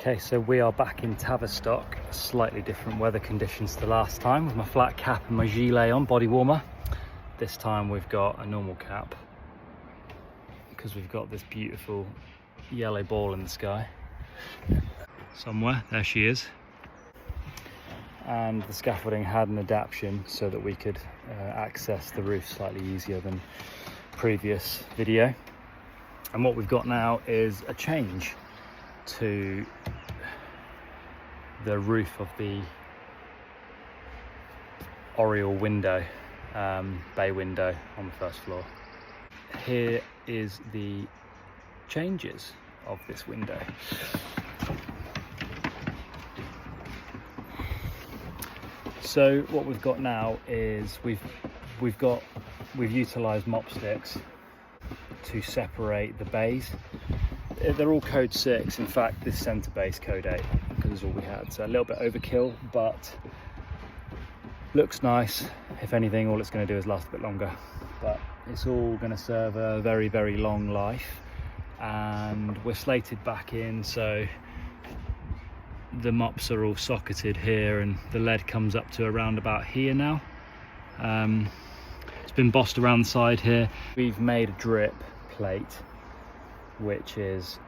Okay, so we are back in Tavistock, slightly different weather conditions to last time, with my flat cap and my gilet on, body warmer. This time we've got a normal cap because we've got this beautiful yellow ball in the sky somewhere. There she is. And the scaffolding had an adaptation so that we could access the roof slightly easier than previous video. And what we've got now is a change to the roof of the Oriel window, bay window on the first floor. Here is the changes of this window. So what we've got now is we've utilised mop sticks to separate the bays. They're all code 6. In fact, this centre base code 8 because it's all we had. So a little bit overkill, but looks nice. If anything, all it's going to do is last a bit longer. But it's all going to serve a very, very long life. And we're slated back in, so the mops are all socketed here, and the lead comes up to around about here now. It's been bossed around the side here. We've made a drip plate, which is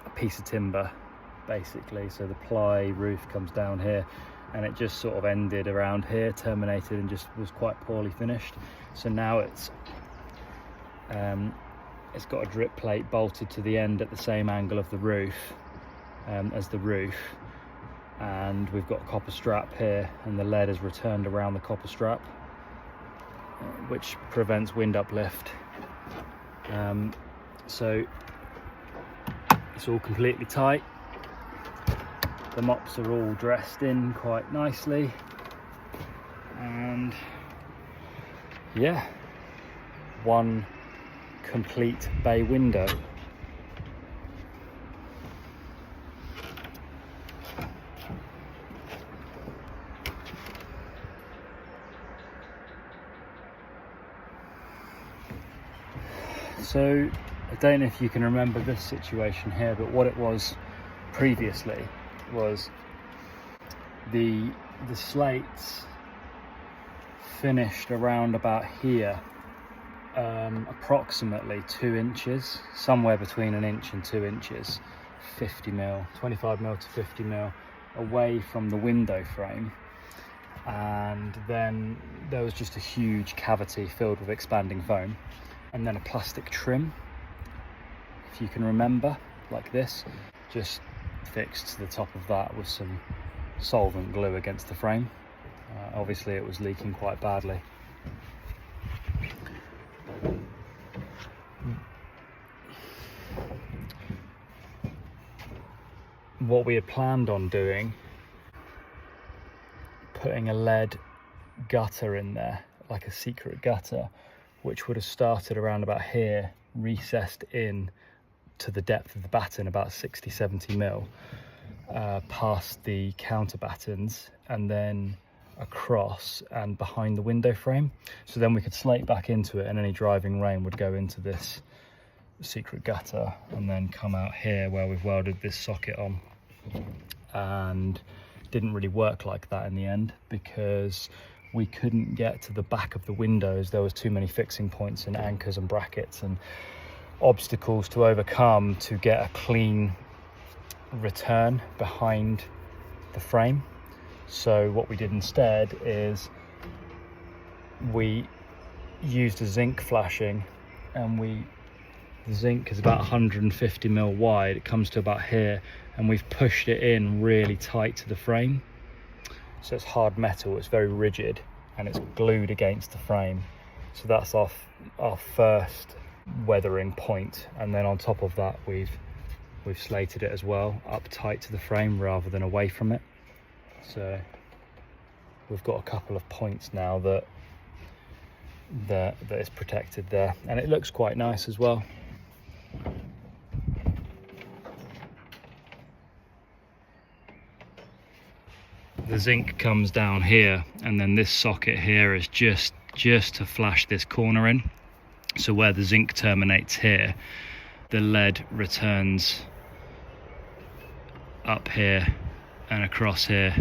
a piece of timber basically, so the ply roof comes down here and it just sort of ended around here, terminated, and just was quite poorly finished. So now it's got a drip plate bolted to the end at the same angle of the roof as the roof, and we've got a copper strap here, and the lead is returned around the copper strap, which prevents wind uplift. So it's all completely tight. The mops are all dressed in quite nicely, and yeah, one complete bay window. So I don't know if you can remember this situation here, but what it was previously was the slates finished around about here, approximately 2 inches, somewhere between 1 inch and 2 inches, 50mm, 25mm to 50mm away from the window frame. And then there was just a huge cavity filled with expanding foam, and then a plastic trim, if you can remember, like this, just fixed to the top of that with some solvent glue against the frame. Obviously it was leaking quite badly. What we had planned on doing, putting a lead gutter in there, like a secret gutter, which would have started around about here, recessed in to the depth of the batten, about 60-70mm, past the counter battens, and then across and behind the window frame. So then we could slate back into it, and any driving rain would go into this secret gutter and then come out here where we've welded this socket on. And didn't really work like that in the end, because we couldn't get to the back of the windows. There was too many fixing points and anchors and brackets and obstacles to overcome to get a clean return behind the frame. So what we did instead is we used a zinc flashing, and the zinc is about 150mm wide. It comes to about here, and we've pushed it in really tight to the frame. So it's hard metal, it's very rigid, and it's glued against the frame. So that's our first weathering point, and then on top of that we've slated it as well, up tight to the frame rather than away from it. So we've got a couple of points now that is protected there, and it looks quite nice as well. The zinc comes down here, and then this socket here is just to flash this corner in. So where the zinc terminates here, the lead returns up here and across here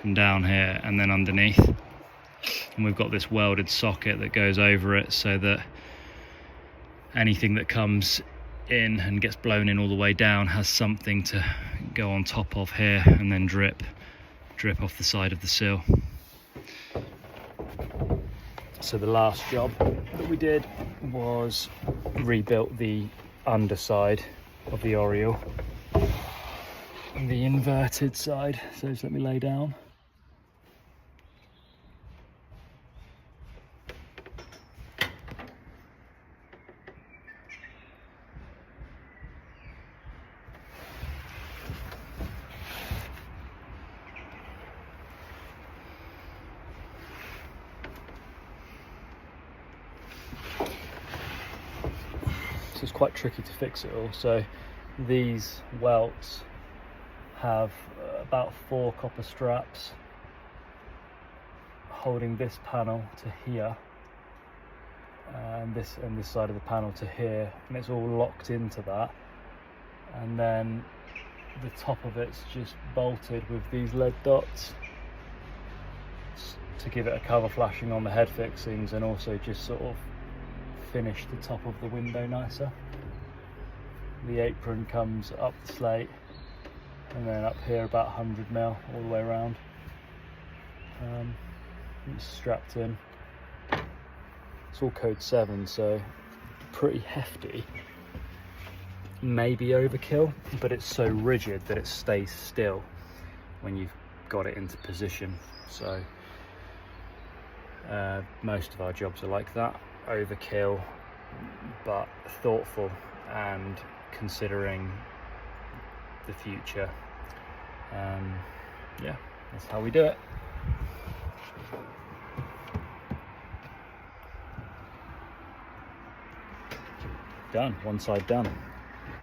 and down here and then underneath, and we've got this welded socket that goes over it so that anything that comes in and gets blown in all the way down has something to go on top of here and then drip off the side of the sill. So the last job that we did was rebuilt the underside of the Oriel, the inverted side. So just let me lay down. So it's quite tricky to fix it all. So these welts have about 4 copper straps holding this panel to here, and this side of the panel to here, and it's all locked into that. And then the top of it's just bolted with these lead dots to give it a cover flashing on the head fixings, and also just sort of finish the top of the window nicer. The apron comes up the slate and then up here about 100 mil all the way around. It's strapped in. It's all code 7, so pretty hefty. Maybe overkill, but it's so rigid that it stays still when you've got it into position. So most of our jobs are like that. Overkill, but thoughtful and considering the future. Yeah, that's how we do it. Done, one side done.